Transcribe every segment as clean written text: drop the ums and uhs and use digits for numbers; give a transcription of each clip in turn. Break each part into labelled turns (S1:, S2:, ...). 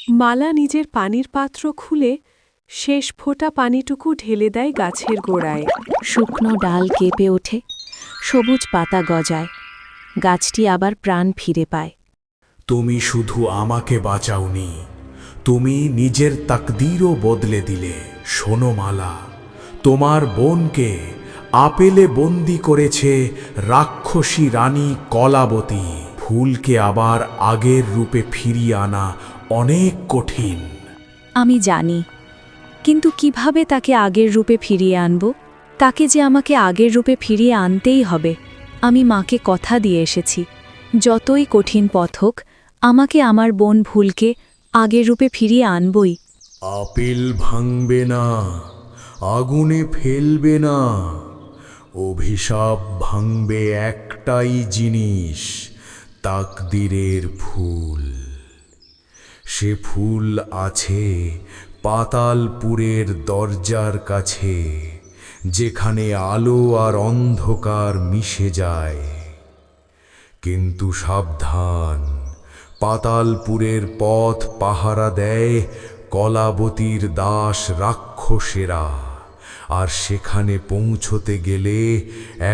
S1: মালা নিজের পানির পাত্র খুলে শেষ ফোঁটা পানিটুকু ঢেলে দেয় গাছের গোড়ায়।
S2: শুকনো ডাল কেঁপে ওঠে, সবুজ পাতা গজায়, গাছটি আবার প্রাণ ফিরে পায়।
S3: তুমি শুধু আমাকে বাঁচাওনি, তুমি নিজের তাকদীরও বদলে দিলে। শোনো মালা, তোমার বোনকে আপেলে বন্দি করেছে রাক্ষসী রানী কলাবতী। ফুলকে আবার আগের রূপে ফিরিয়ে আনা অনেক কঠিন।
S2: আমি জানি, কিন্তু কিভাবে তাকে আগের রূপে ফিরিয়ে আনব? তাকে যে আমাকে আগের রূপে ফিরিয়ে আনতেই হবে। আমি মাকে কথা দিয়ে এসেছি, যতই কঠিন পথ হোক, আমাকে আমার বোন ভুলকে আগের রূপে ফিরিয়ে আনবই।
S3: আপেল ভাঙবে না, আগুনে ফেলবে না, অভিশাপ ভাঙবে একটাই জিনিস, তাকদীরের ফুল। সে ফুল আছে পাতালপুরের দরজার কাছে, যেখানে আলো আর অন্ধকার মিশে যায়। কিন্তু সাবধান, পাতালপুরের পথ পাহারা দেয় কলাবতীর দাস রাক্ষসেরা, আর সেখানে পৌঁছতে গেলে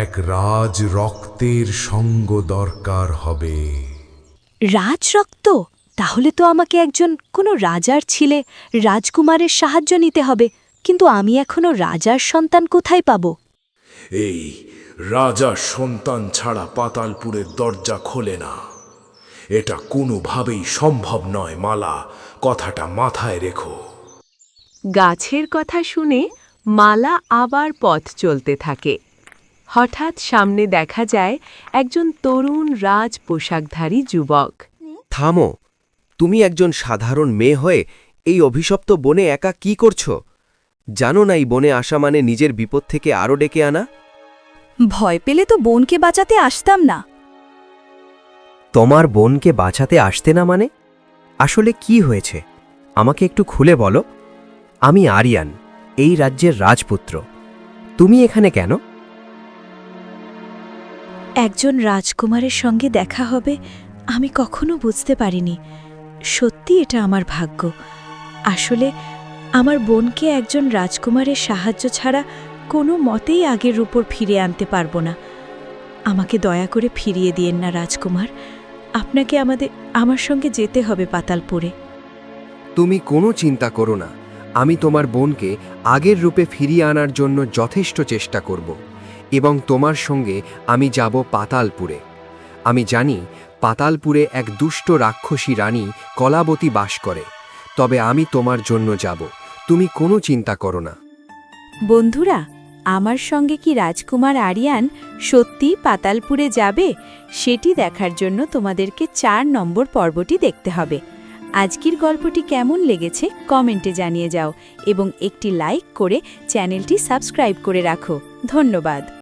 S3: এক রাজ রক্তের সঙ্গ দরকার হবে।
S2: রাজরক্ত? তাহলে তো আমাকে একজন কোনো রাজার ছেলে, রাজকুমারের সাহায্য নিতে হবে। কিন্তু আমি এখনো রাজার সন্তান কোথায় পাব?
S3: এই রাজার সন্তান ছাড়া পাতালপুরের দরজা খোলে না। এটা কোনোভাবেই সম্ভব নয় মালা, কথাটা মাথায় রেখো।
S1: গাছের কথা শুনে মালা আবার পথ চলতে থাকে। হঠাৎ সামনে দেখা যায় একজন তরুণ রাজ পোশাকধারী যুবক।
S4: থামো, তুমি একজন সাধারণ মেয়ে হয়ে এই অভিশপ্ত বনে একা কি করছো? জানো না এই বনে আসা মানে নিজের বিপদ থেকে আরও ডেকে আনা?
S2: ভয় পেলে তো বোনকে বাঁচাতে আসতাম না।
S4: তোমার বোনকে বাঁচাতে আসতে না মানে? আসলে কি হয়েছে আমাকে একটু খুলে বলো। আমি আরিয়ান, এই রাজ্যের রাজপুত্র। তুমি এখানে কেন?
S2: একজন রাজকুমারের সঙ্গে দেখা হবে আমি কখনো বুঝতে পারিনি। সত্যি এটা আমার ভাগ্য। আসলে আমার বোনকে একজন রাজকুমারের সাহায্য ছাড়া কোনো মতেই আগের উপর ফিরে আনতে পারবো না। আমাকে দয়া করে ফিরিয়ে দিয়েন না রাজকুমার। আপনাকে আমার সঙ্গে যেতে হবে পাতালপুরে।
S4: তুমি কোনো চিন্তা করো না, আমি তোমার বোনকে আগের রূপে ফিরিয়ে আনার জন্য যথেষ্ট চেষ্টা করব, এবং তোমার সঙ্গে আমি যাব পাতালপুরে। আমি জানি পাতালপুরে এক দুষ্ট রাক্ষসী রানী কলাবতী বাস করে, তবে আমি তোমার জন্য যাব। তুমি কোনো চিন্তা করো না।
S2: বন্ধুরা, আমার সঙ্গে কি রাজকুমার আরিয়ান সত্যি পাতালপুরে যাবে? সেটি দেখার জন্য তোমাদেরকে ৪ নম্বর পর্বটি দেখতে হবে। আজকের গল্পটি কেমন লেগেছে কমেন্টে জানিয়ে যাও এবং একটি লাইক করে চ্যানেলটি সাবস্ক্রাইব করে রাখো। ধন্যবাদ।